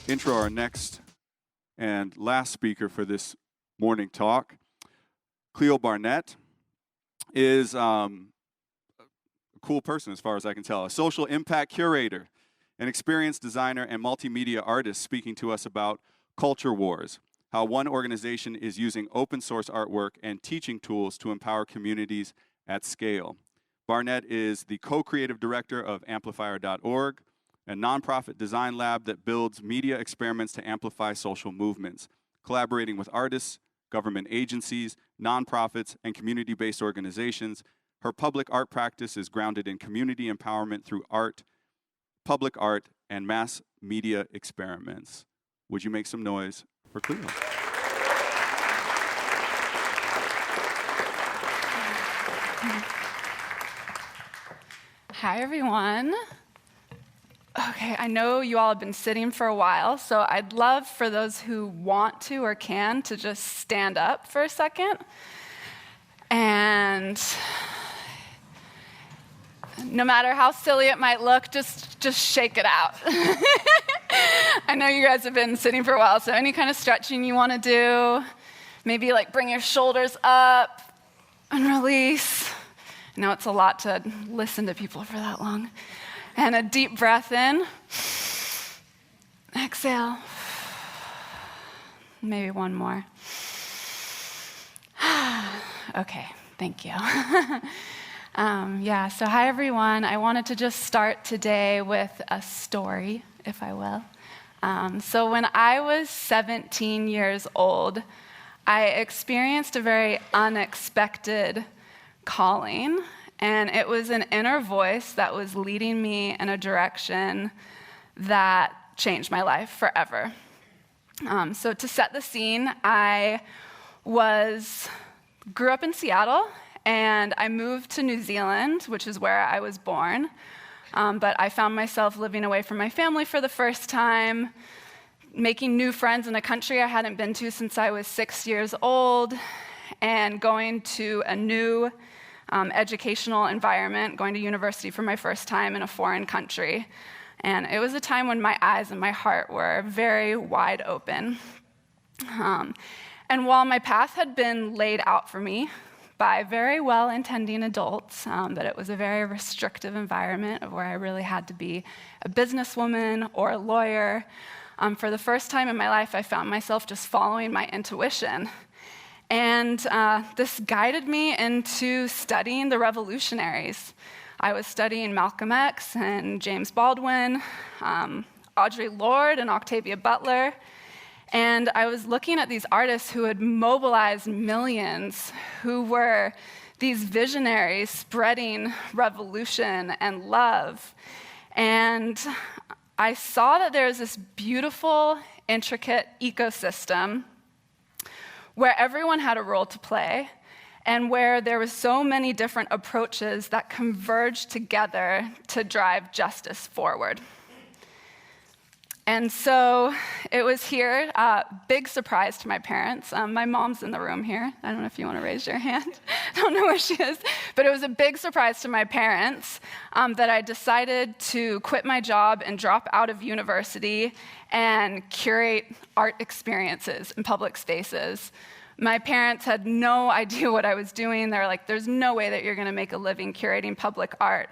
intro our next and last speaker for this morning talk. Cleo Barnett is a cool person as far as I can tell, a social impact curator, an experienced designer and multimedia artist speaking to us about culture wars, how one organization is using open source artwork and teaching tools to empower communities at scale. Barnett is the co-creative director of amplifier.org, a nonprofit design lab that builds media experiments to amplify social movements, collaborating with artists, government agencies, nonprofits, and community-based organizations. Her public art practice is grounded in community empowerment through art, public art, and mass media experiments. Would you make some noise for Cleo? Hi, everyone. Okay, I know you all have been sitting for a while, so I'd love for those who want to or can to just stand up for a second. And no matter how silly it might look, just shake it out. I know you guys have been sitting for a while, so any kind of stretching you want to do, maybe like bring your shoulders up and release. I know it's a lot to listen to people for that long. And a deep breath in. Exhale. Maybe one more. Okay, thank you. So hi, everyone. I wanted to just start today with a story, if I will. So when I was 17 years old, I experienced a very unexpected calling, and it was an inner voice that was leading me in a direction that changed my life forever. So to set the scene, I grew up in Seattle, and I moved to New Zealand, which is where I was born. But I found myself living away from my family for the first time, making new friends in a country I hadn't been to since I was 6 years old, and going to a new educational environment, going to university for my first time in a foreign country. And it was a time when my eyes and my heart were very wide open. And while my path had been laid out for me by very well-intending adults, that it was a very restrictive environment of where I really had to be a businesswoman or a lawyer, for the first time in my life, I found myself just following my intuition. And this guided me into studying the revolutionaries. I was studying Malcolm X and James Baldwin, Audre Lorde and Octavia Butler, and I was looking at these artists who had mobilized millions, who were these visionaries spreading revolution and love. And I saw that there was this beautiful, intricate ecosystem where everyone had a role to play, and where there were so many different approaches that converged together to drive justice forward. And so it was here, big surprise to my parents. My mom's in the room here. I don't know if you want to raise your hand. I don't know where she is. But it was a big surprise to my parents that I decided to quit my job and drop out of university and curate art experiences in public spaces. My parents had no idea what I was doing. They were like, there's no way that you're going to make a living curating public art.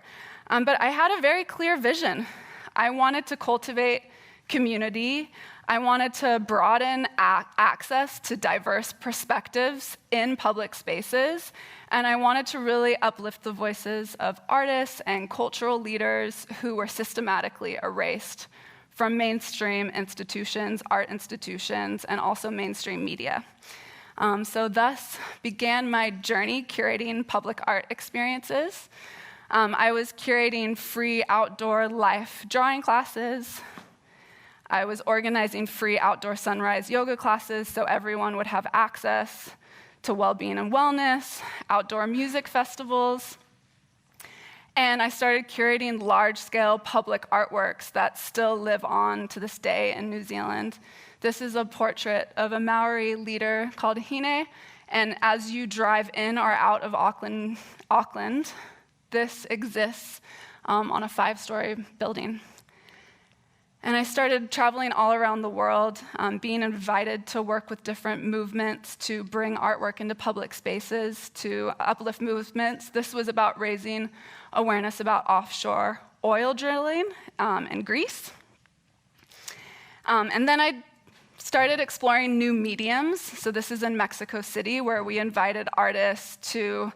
But I had a very clear vision. I wanted to cultivate community. I wanted to broaden access to diverse perspectives in public spaces, and I wanted to really uplift the voices of artists and cultural leaders who were systematically erased from mainstream institutions, art institutions, and also mainstream media. So thus began my journey curating public art experiences. I was curating free outdoor life drawing classes. I was organizing free outdoor sunrise yoga classes so everyone would have access to well-being and wellness, outdoor music festivals. And I started curating large-scale public artworks that still live on to this day in New Zealand. This is a portrait of a Maori leader called Hine, and as you drive in or out of Auckland, this exists on a 5-story building. And I started traveling all around the world, being invited to work with different movements to bring artwork into public spaces, to uplift movements. This was about raising awareness about offshore oil drilling in Greece. And then I started exploring new mediums. So this is in Mexico City, where we invited artists to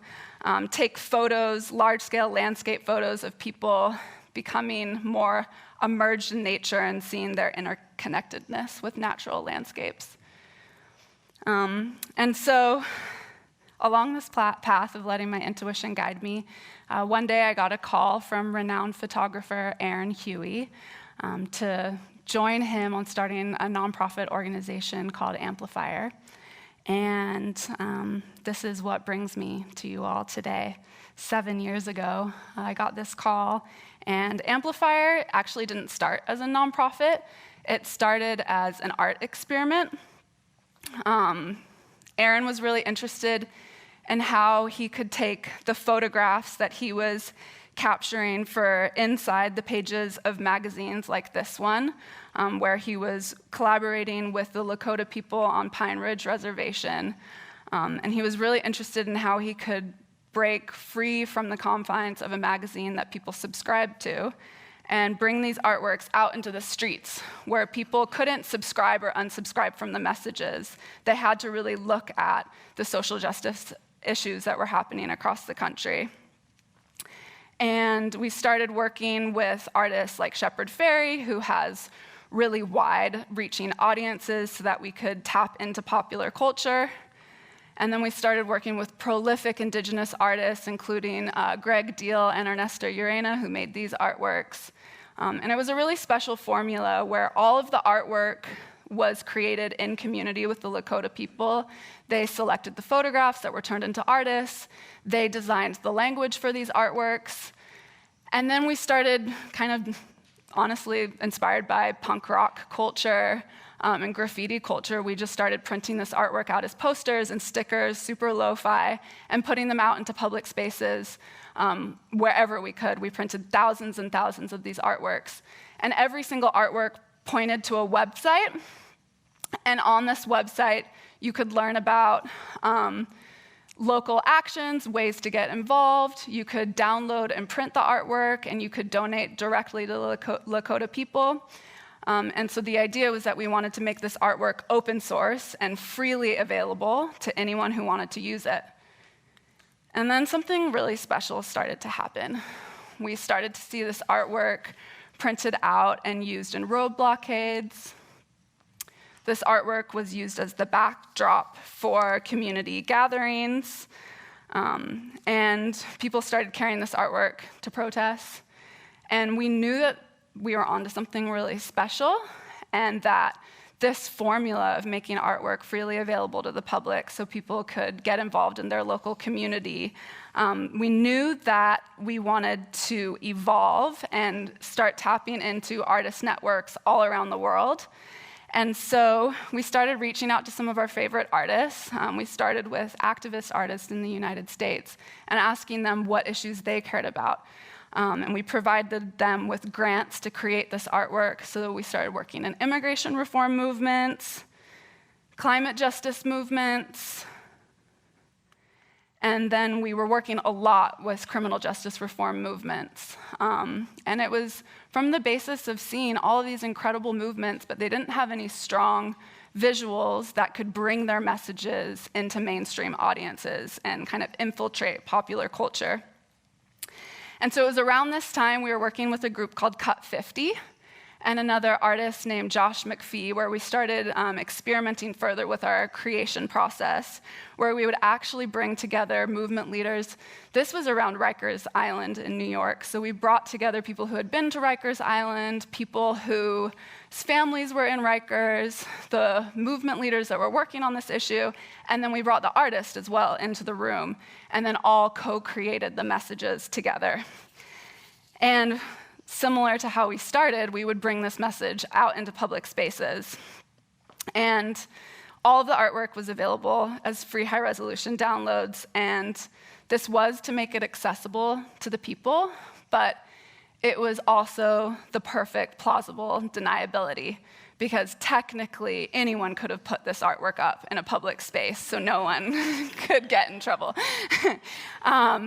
take photos, large-scale landscape photos of people becoming more immersed in nature and seeing their interconnectedness with natural landscapes. And so along this path of letting my intuition guide me, one day I got a call from renowned photographer Aaron Huey to join him on starting a nonprofit organization called Amplifier. And this is what brings me to you all today. 7 years ago, I got this call, and Amplifier actually didn't start as a nonprofit. It started as an art experiment. Aaron was really interested in how he could take the photographs that he was capturing for inside the pages of magazines like this one, where he was collaborating with the Lakota people on Pine Ridge Reservation. And he was really interested in how he could break free from the confines of a magazine that people subscribed to and bring these artworks out into the streets where people couldn't subscribe or unsubscribe from the messages. They had to really look at the social justice issues that were happening across the country. And we started working with artists like Shepard Fairey, who has really wide-reaching audiences so that we could tap into popular culture. And then we started working with prolific indigenous artists, including Greg Deal and Ernesto Urena, who made these artworks. And it was a really special formula where all of the artwork was created in community with the Lakota people. They selected the photographs that were turned into artists. They designed the language for these artworks. And then we started kind of honestly inspired by punk rock culture and graffiti culture. We just started printing this artwork out as posters and stickers, super lo-fi, and putting them out into public spaces wherever we could. We printed thousands and thousands of these artworks. And every single artwork pointed to a website. And on this website, you could learn about local actions, ways to get involved. You could download and print the artwork, and you could donate directly to the Lakota people. And so the idea was that we wanted to make this artwork open source and freely available to anyone who wanted to use it. And then something really special started to happen. We started to see this artwork printed out and used in road blockades. This artwork was used as the backdrop for community gatherings, and people started carrying this artwork to protests. And we knew that we were onto something really special, and that this formula of making artwork freely available to the public so people could get involved in their local community, we knew that we wanted to evolve and start tapping into artist networks all around the world. And so we started reaching out to some of our favorite artists. We started with activist artists in the United States and asking them what issues they cared about. And we provided them with grants to create this artwork. So we started working in immigration reform movements, climate justice movements, and then we were working a lot with criminal justice reform movements. And it was from the basis of seeing all of these incredible movements, but they didn't have any strong visuals that could bring their messages into mainstream audiences and kind of infiltrate popular culture. And so it was around this time we were working with a group called Cut 50 and another artist named Josh McPhee, where we started experimenting further with our creation process, where we would actually bring together movement leaders. This was around Rikers Island in New York. So we brought together people who had been to Rikers Island, people whose families were in Rikers, the movement leaders that were working on this issue, and then we brought the artist as well into the room, and then all co-created the messages together. And similar to how we started, we would bring this message out into public spaces. And all of the artwork was available as free high-resolution downloads, and this was to make it accessible to the people, but it was also the perfect plausible deniability, because technically anyone could have put this artwork up in a public space, so no one could get in trouble.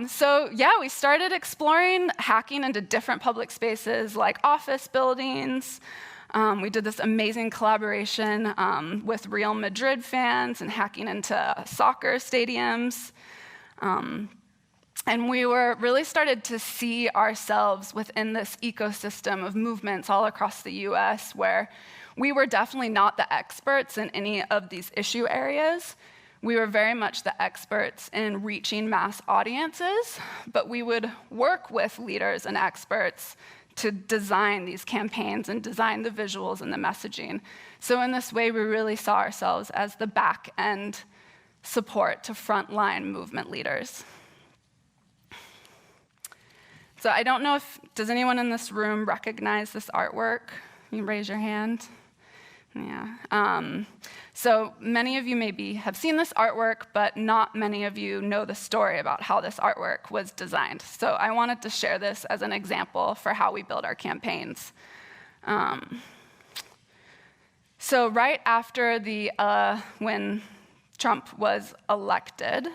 So yeah, we started exploring hacking into different public spaces like office buildings. We did this amazing collaboration with Real Madrid fans and hacking into soccer stadiums. And we were really started to see ourselves within this ecosystem of movements all across the US, where we were definitely not the experts in any of these issue areas. We were very much the experts in reaching mass audiences, but we would work with leaders and experts to design these campaigns and design the visuals and the messaging. So in this way, we really saw ourselves as the back-end support to frontline movement leaders. So I don't know does anyone in this room recognize this artwork? You can raise your hand. Yeah. So many of you maybe have seen this artwork, but not many of you know the story about how this artwork was designed. So I wanted to share this as an example for how we build our campaigns. So right after when Trump was elected,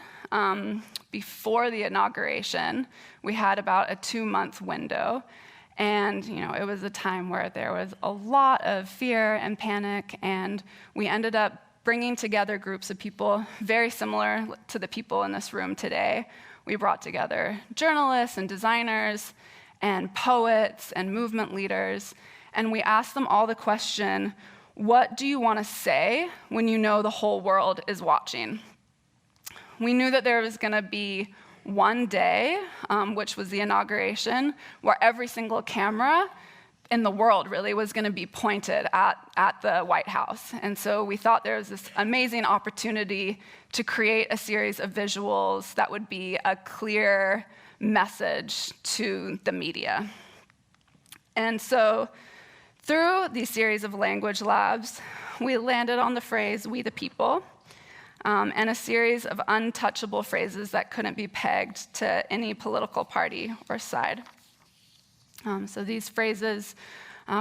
before the inauguration, we had about a 2-month window. And it was a time where there was a lot of fear and panic, and we ended up bringing together groups of people very similar to the people in this room today. We brought together journalists and designers and poets and movement leaders, and we asked them all the question, what do you want to say when you know the whole world is watching? We knew that there was going to be one day, which was the inauguration, where every single camera in the world really was going to be pointed at the White House. And so we thought there was this amazing opportunity to create a series of visuals that would be a clear message to the media. And so through these series of language labs, we landed on the phrase, "We the people," and a series of untouchable phrases that couldn't be pegged to any political party or side. So these phrases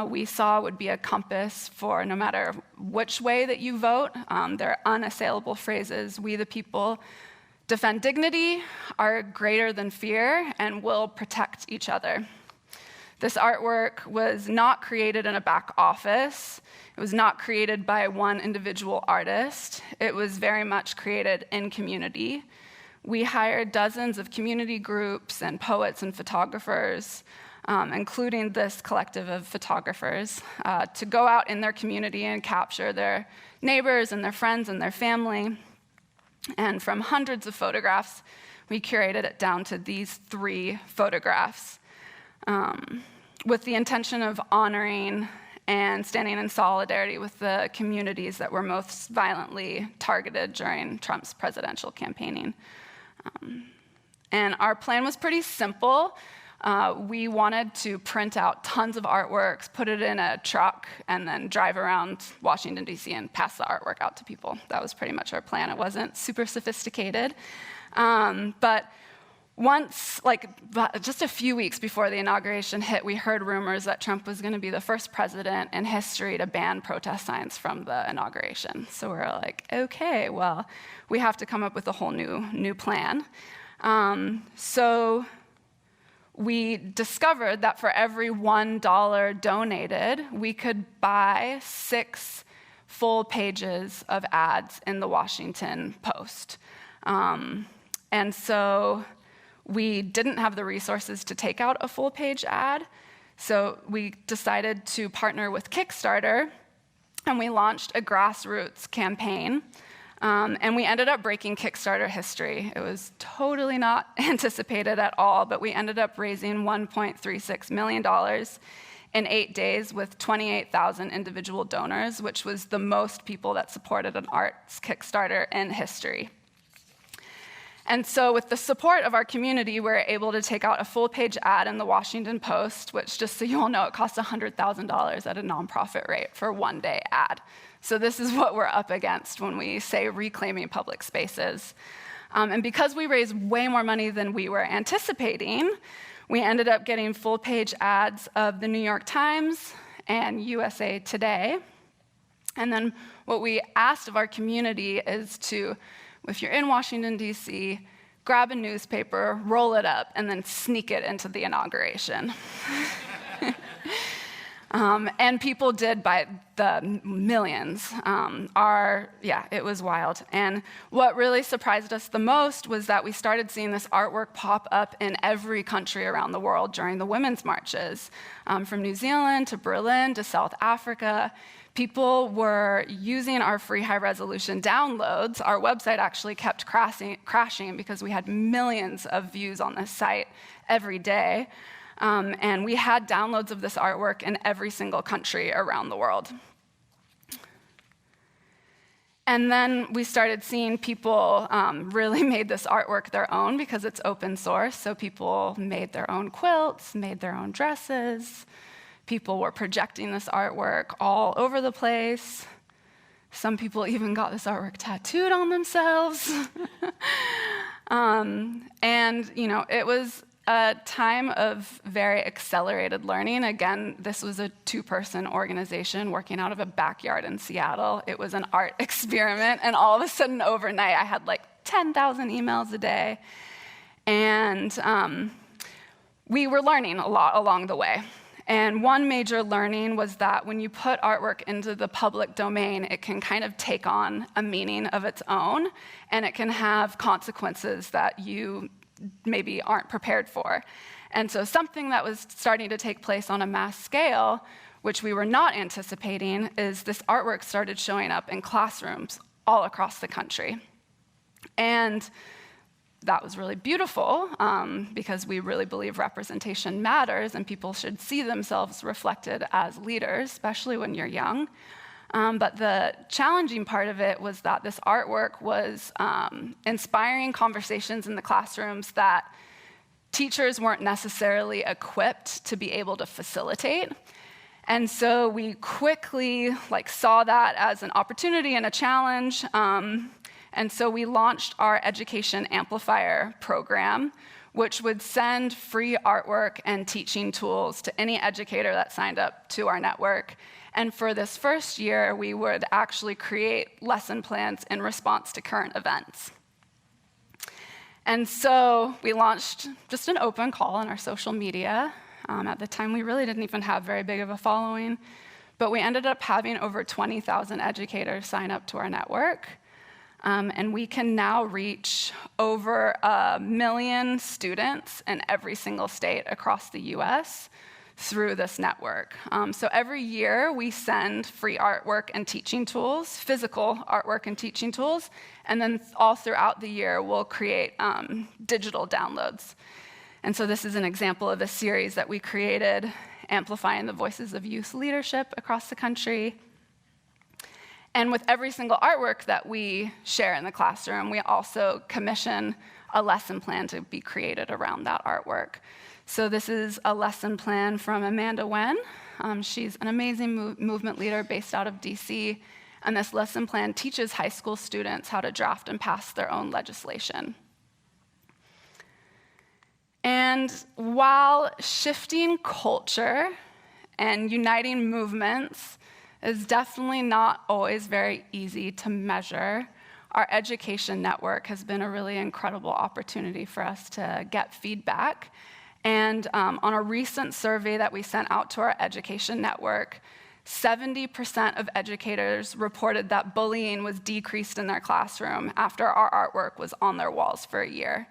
we saw would be a compass for no matter which way that you vote. They're unassailable phrases. We the people defend dignity, are greater than fear, and will protect each other. This artwork was not created in a back office. It was not created by one individual artist. It was very much created in community. We hired dozens of community groups and poets and photographers, including this collective of photographers, to go out in their community and capture their neighbors and their friends and their family. And from hundreds of photographs, we curated it down to these 3 photographs, with the intention of honoring and standing in solidarity with the communities that were most violently targeted during Trump's presidential campaigning. And our plan was pretty simple. We wanted to print out tons of artworks, put it in a truck, and then drive around Washington, D.C. and pass the artwork out to people. That was pretty much our plan. It wasn't super sophisticated. But once, just a few weeks before the inauguration hit, we heard rumors that Trump was going to be the first president in history to ban protest signs from the inauguration. So we're like, okay, well, we have to come up with a whole new plan. So we discovered that for every $1 donated, we could buy 6 full pages of ads in the Washington Post. And so we didn't have the resources to take out a full-page ad, so we decided to partner with Kickstarter, and we launched a grassroots campaign. And we ended up breaking Kickstarter history. It was totally not anticipated at all, but we ended up raising $1.36 million in 8 days with 28,000 individual donors, which was the most people that supported an arts Kickstarter in history. And so with the support of our community, we're able to take out a full-page ad in the Washington Post, which, just so you all know, it costs $100,000 at a nonprofit rate for a one-day ad. So this is what we're up against when we say reclaiming public spaces. And because we raised way more money than we were anticipating, We ended up getting full-page ads of the New York Times and USA Today. And then what we asked of our community is to, if you're in Washington, D.C., grab a newspaper, roll it up, and then sneak it into the inauguration. And people did by the millions. It was wild. And what really surprised us the most was that we started seeing this artwork pop up in every country around the world during the women's marches, from New Zealand to Berlin to South Africa. People were using our free high-resolution downloads. Our website actually kept crashing because we had millions of views on this site every day. And we had downloads of this artwork in every single country around the world. And then we started seeing people really made this artwork their own because it's open source. So people made their own quilts, made their own dresses. People were projecting this artwork all over the place. Some people even got this artwork tattooed on themselves. It was a time of very accelerated learning. Again, this was a 2-person organization working out of a backyard in Seattle. It was an art experiment, and all of a sudden, overnight, I had like 10,000 emails a day. And we were learning a lot along the way. And one major learning was that when you put artwork into the public domain, it can kind of take on a meaning of its own, and it can have consequences that you maybe aren't prepared for. And so something that was starting to take place on a mass scale, which we were not anticipating, is this artwork started showing up in classrooms all across the country. And that was really beautiful because we really believe representation matters and people should see themselves reflected as leaders, especially when you're young. But the challenging part of it was that this artwork was inspiring conversations in the classrooms that teachers weren't necessarily equipped to be able to facilitate. And so we quickly saw that as an opportunity and a challenge. And so we launched our Education Amplifier program, which would send free artwork and teaching tools to any educator that signed up to our network. And for this first year, we would actually create lesson plans in response to current events. And so we launched just an open call on our social media. At the time, we really didn't even have very big of a following, but we ended up having over 20,000 educators sign up to our network. And we can now reach over 1 million students in every single state across the US through this network. So every year we send free artwork and teaching tools, physical artwork and teaching tools, and then all throughout the year we'll create digital downloads. And so this is an example of a series that we created, amplifying the voices of youth leadership across the country. And with every single artwork that we share in the classroom, we also commission a lesson plan to be created around that artwork. So this is a lesson plan from Amanda Wen. She's an amazing movement leader based out of DC, and this lesson plan teaches high school students how to draft and pass their own legislation. And while shifting culture and uniting movements is definitely not always very easy to measure, our education network has been a really incredible opportunity for us to get feedback. And on a recent survey that we sent out to our education network, 70% of educators reported that bullying was decreased in their classroom after our artwork was on their walls for a year.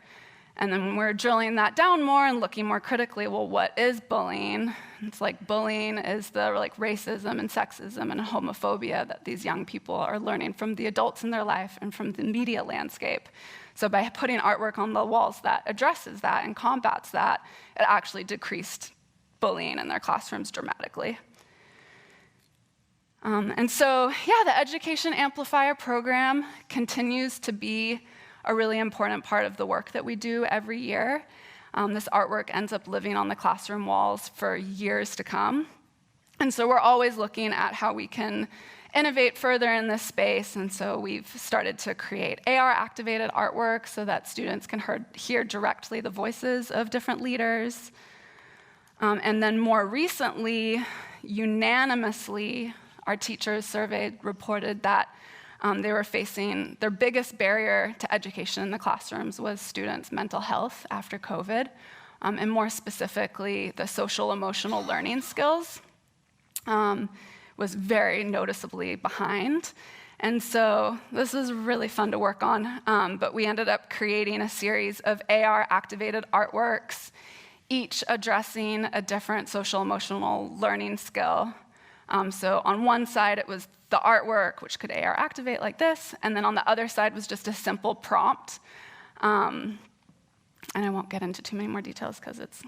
And then when we're drilling that down more and looking more critically, well, what is bullying? It's bullying is the racism and sexism and homophobia that these young people are learning from the adults in their life and from the media landscape. So by putting artwork on the walls that addresses that and combats that, it actually decreased bullying in their classrooms dramatically. The Education Amplifier program continues to be a really important part of the work that we do every year. This artwork ends up living on the classroom walls for years to come. And so we're always looking at how we can innovate further in this space, and so we've started to create AR-activated artwork so that students can hear directly the voices of different leaders. And then more recently, unanimously, our teachers surveyed reported that they were facing their biggest barrier to education in the classrooms was students' mental health after COVID, and more specifically, the social-emotional learning skills was very noticeably behind. And so this was really fun to work on, but we ended up creating a series of AR-activated artworks, each addressing a different social-emotional learning skill. So on one side, it was the artwork, which could AR activate like this, and then on the other side was just a simple prompt. And I won't get into too many more details because it's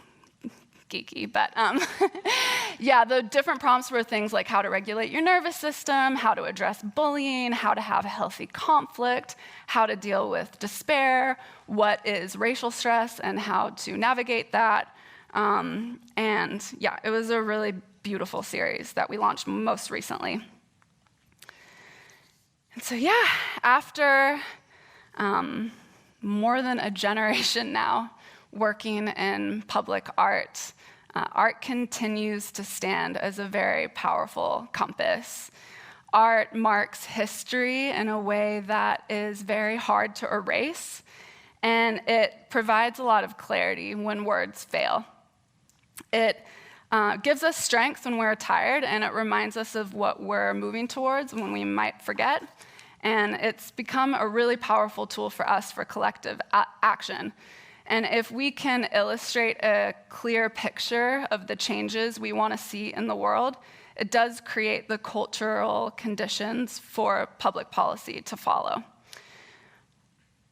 geeky, but yeah, the different prompts were things like how to regulate your nervous system, how to address bullying, how to have a healthy conflict, how to deal with despair, what is racial stress, and how to navigate that. And yeah, it was a really beautiful series that we launched most recently. And so yeah, after more than a generation now working in public art, art continues to stand as a very powerful compass. Art marks history in a way that is very hard to erase, and it provides a lot of clarity when words fail. It gives us strength when we're tired, and it reminds us of what we're moving towards when we might forget. And it's become a really powerful tool for us for collective action. And if we can illustrate a clear picture of the changes we want to see in the world, it does create the cultural conditions for public policy to follow.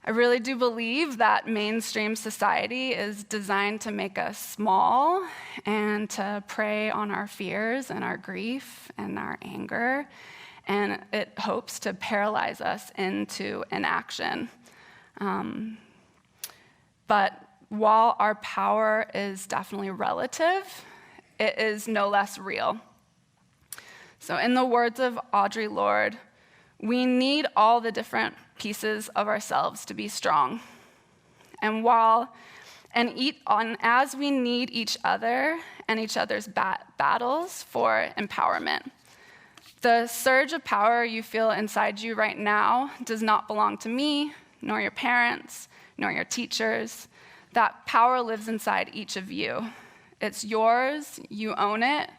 I really do believe that mainstream society is designed to make us small and to prey on our fears and our grief and our anger, and it hopes to paralyze us into inaction. But while our power is definitely relative, it is no less real. So in the words of Audre Lorde, we need all the different pieces of ourselves to be strong. And as we need each other and each other's battles for empowerment, the surge of power you feel inside you right now does not belong to me, nor your parents, nor your teachers. That power lives inside each of you. It's yours, you own it,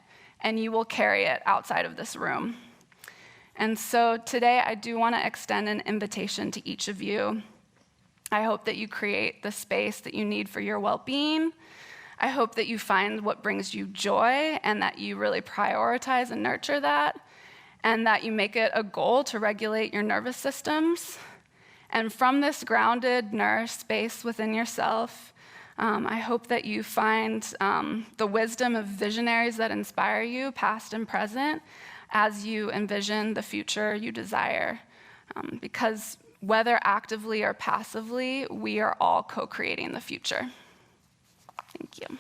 and you will carry it outside of this room. And so today I do want to extend an invitation to each of you. I hope that you create the space that you need for your well-being. I hope that you find what brings you joy and that you really prioritize and nurture that, and that you make it a goal to regulate your nervous systems. And from this grounded, nourished space within yourself, I hope that you find the wisdom of visionaries that inspire you, past and present, as you envision the future you desire. Because whether actively or passively, we are all co-creating the future. Thank you.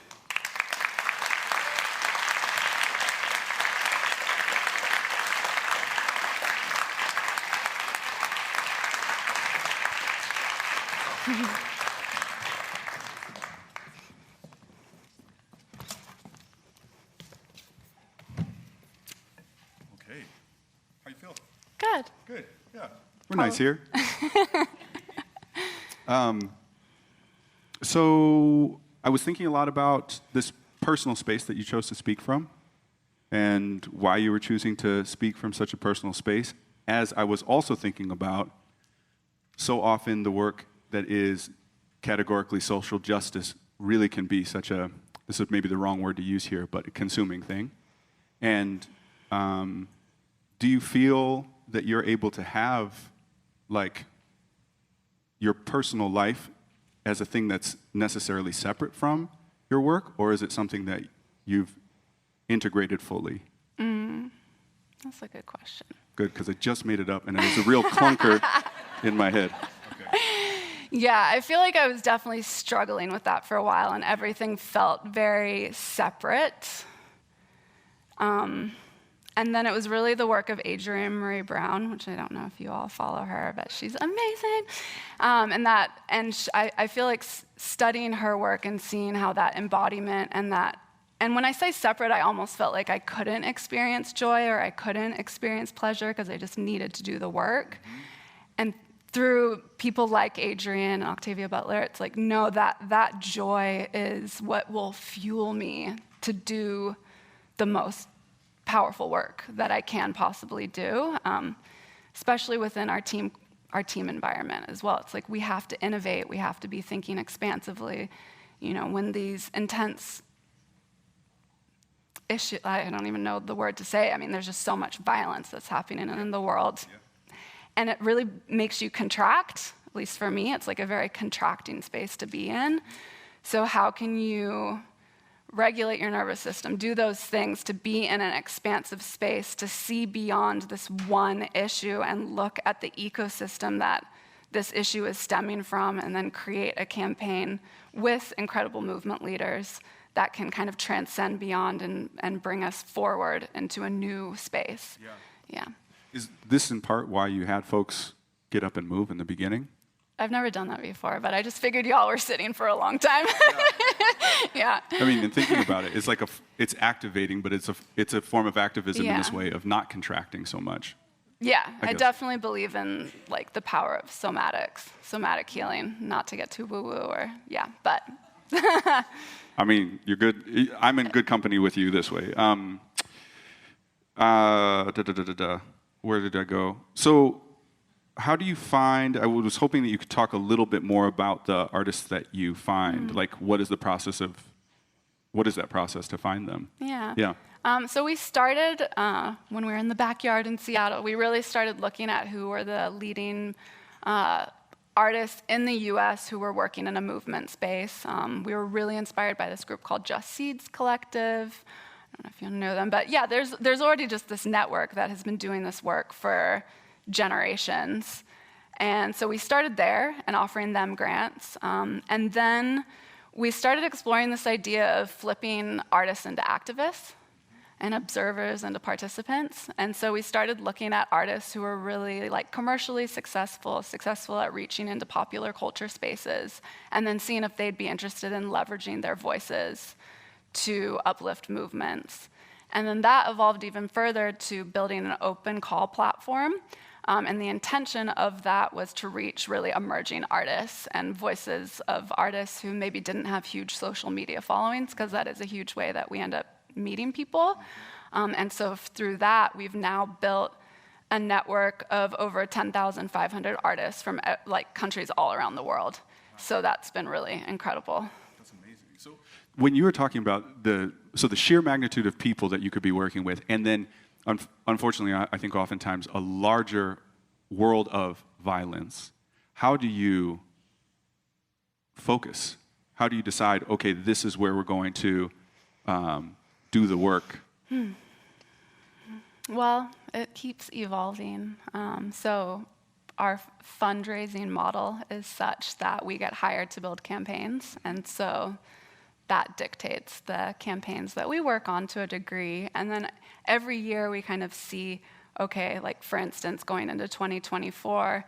Okay. How you feel? Good. Good. Yeah. We're nice here. So I was thinking a lot about this personal space that you chose to speak from and why you were choosing to speak from such a personal space, as I was also thinking about so often the work that is categorically social justice really can be such a, this is maybe the wrong word to use here, but a consuming thing. And do you feel that you're able to have, like, your personal life as a thing that's necessarily separate from your work, or is it something that you've integrated fully? That's a good question. Good, because I just made it up, and it was a real clunker in my head. Okay. Yeah, I feel like I was definitely struggling with that for a while, and everything felt very separate. And And then it was really the work of Adrienne Marie Brown, which I don't know if you all follow her, but she's amazing. I feel like studying her work and seeing how that embodiment and when I say separate, I almost felt like I couldn't experience joy or I couldn't experience pleasure because I just needed to do the work. And through people like Adrienne and Octavia Butler, it's like, no, that joy is what will fuel me to do the most powerful work that I can possibly do, especially within our team environment as well. It's like we have to innovate, we have to be thinking expansively. When these intense issues, I don't even know the word to say. I mean, there's just so much violence that's happening in the world. Yeah. And it really makes you contract, at least for me, it's like a very contracting space to be in. So how can you regulate your nervous system, do those things to be in an expansive space, to see beyond this one issue and look at the ecosystem that this issue is stemming from, and then create a campaign with incredible movement leaders that can kind of transcend beyond and bring us forward into a new space. Yeah. Is this in part why you had folks get up and move in the beginning? I've never done that before, but I just figured y'all were sitting for a long time. Yeah. I mean, in thinking about it, it's like it's activating, but it's a form of activism in this way of not contracting so much. Yeah, I definitely believe in like the power of somatic healing. Not to get too woo-woo but. I mean, you're good. I'm in good company with you this way. Where did I go? So, how do you find? I was hoping that you could talk a little bit more about the artists that you find. Like, what is that process to find them? Yeah. So we started when we were in the backyard in Seattle. We really started looking at who were the leading artists in the U.S. who were working in a movement space. We were really inspired by this group called Just Seeds Collective. I don't know if you know them, but yeah, there's already just this network that has been doing this work for generations. And so we started there and offering them grants. And then we started exploring this idea of flipping artists into activists and observers into participants. And so we started looking at artists who were really like commercially successful at reaching into popular culture spaces, and then seeing if they'd be interested in leveraging their voices to uplift movements. And then that evolved even further to building an open call platform. And the intention of that was to reach really emerging artists and voices of artists who maybe didn't have huge social media followings, because that is a huge way that we end up meeting people. And so through that, we've now built a network of over 10,500 artists from like countries all around the world. So that's been really incredible. That's amazing. So when you were talking about the sheer magnitude of people that you could be working with, and then unfortunately, I think oftentimes a larger world of violence, how do you focus? How do you decide, okay, this is where we're going to do the work? Well, it keeps evolving. So our fundraising model is such that we get hired to build campaigns, and so that dictates the campaigns that we work on to a degree. And then every year we kind of see, okay, like for instance, going into 2024,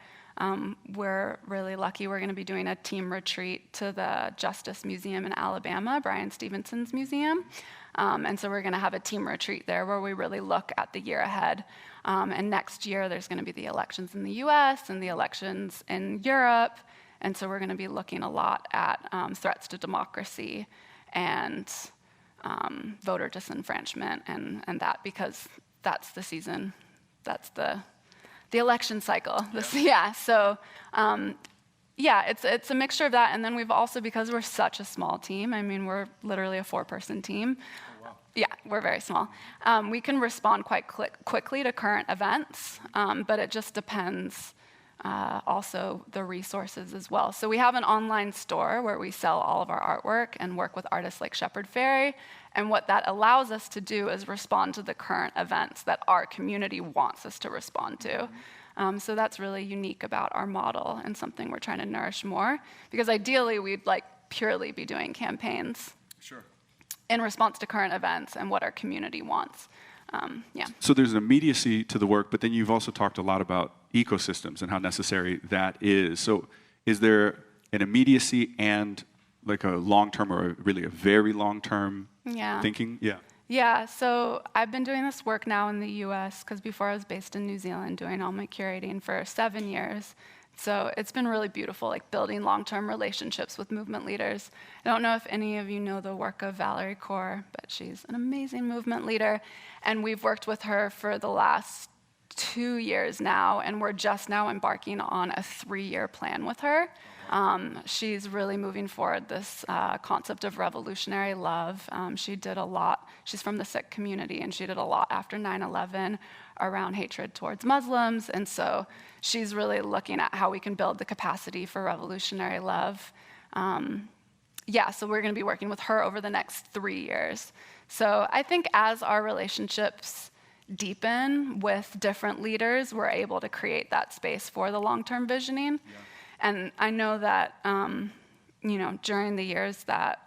we're really lucky we're going to be doing a team retreat to the Justice Museum in Alabama, Bryan Stevenson's museum. And so we're going to have a team retreat there where we really look at the year ahead. And next year there's going to be the elections in the US and the elections in Europe. And so we're going to be looking a lot at threats to democracy and voter disenfranchisement and that, because that's the season, that's the election cycle. It's a mixture of that. And then we've also, because we're such a small team, I mean, we're literally a 4-person team. Oh, wow. Yeah, we're very small. We can respond quite quickly to current events, but it just depends also the resources as well. So we have an online store where we sell all of our artwork and work with artists like Shepard Fairey. And what that allows us to do is respond to the current events that our community wants us to respond to. So that's really unique about our model and something we're trying to nourish more, because ideally we'd like purely be doing campaigns in response to current events and what our community wants. Yeah. So there's an immediacy to the work, but then you've also talked a lot about ecosystems and how necessary that is. So is there an immediacy and like a long-term or really a very long-term thinking? Yeah. Yeah, so I've been doing this work now in the US because before I was based in New Zealand doing all my curating for 7 years. So it's been really beautiful, like building long-term relationships with movement leaders. I don't know if any of you know the work of Valerie Kaur, but she's an amazing movement leader. And we've worked with her for the last 2 years now, and we're just now embarking on a 3-year plan with her. She's really moving forward this concept of revolutionary love. She did a lot. She's from the Sikh community, and she did a lot after 9/11 around hatred towards Muslims. And so she's really looking at how we can build the capacity for revolutionary love. So we're going to be working with her over the next 3 years. So I think as our relationships deepen with different leaders, we're able to create that space for the long-term visioning. Yeah. And I know that, during the years that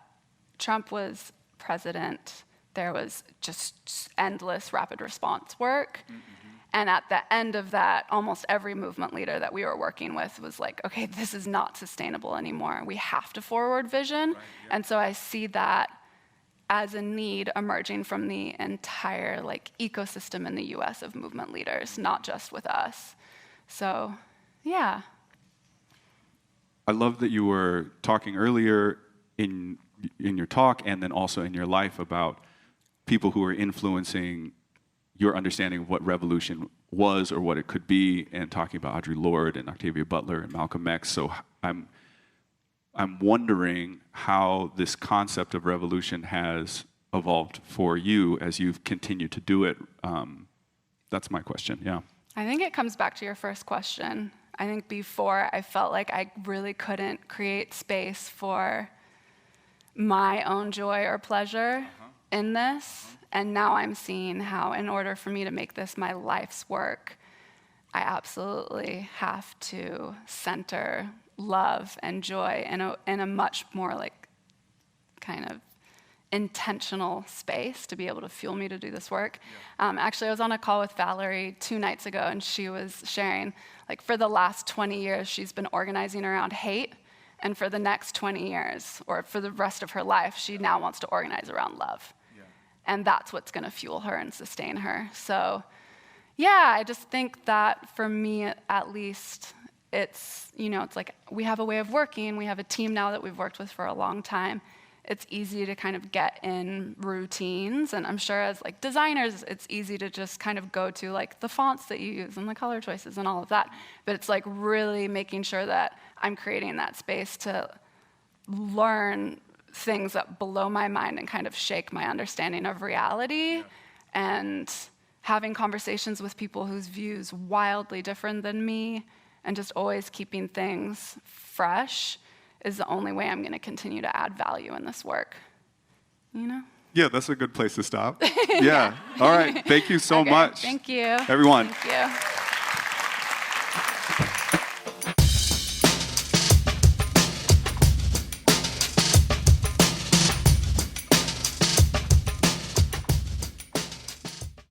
Trump was president, there was just endless rapid response work. Mm-hmm. And at the end of that, almost every movement leader that we were working with was like, okay, this is not sustainable anymore. We have to forward vision. Right, yeah. And so I see that as a need emerging from the entire ecosystem in the US of movement leaders, not just with us. So, yeah. I love that you were talking earlier in your talk and then also in your life about people who are influencing your understanding of what revolution was or what it could be, and talking about Audre Lorde and Octavia Butler and Malcolm X. So I'm wondering how this concept of revolution has evolved for you as you've continued to do it. That's my question, yeah. I think it comes back to your first question. I think before I felt like I really couldn't create space for my own joy or pleasure in this. And now I'm seeing how in order for me to make this my life's work, I absolutely have to center love and joy in a much more kind of intentional space to be able to fuel me to do this work. Yeah. Actually, I was on a call with Valerie 2 nights ago, and she was sharing, for the last 20 years, she's been organizing around hate, and for the next 20 years, or for the rest of her life, she now wants to organize around love. Yeah. And that's what's going to fuel her and sustain her. So, yeah, I just think that for me, at least, it's like we have a way of working. We have a team now that we've worked with for a long time. It's easy to kind of get in routines, and I'm sure as designers, it's easy to just kind of go to the fonts that you use and the color choices and all of that. But it's really making sure that I'm creating that space to learn things that blow my mind and kind of shake my understanding of reality. Yeah. And having conversations with people whose views wildly different than me, and just always keeping things fresh is the only way I'm going to continue to add value in this work. Yeah, that's a good place to stop. Yeah. All right. Thank you so much. Thank you. Everyone. Thank you.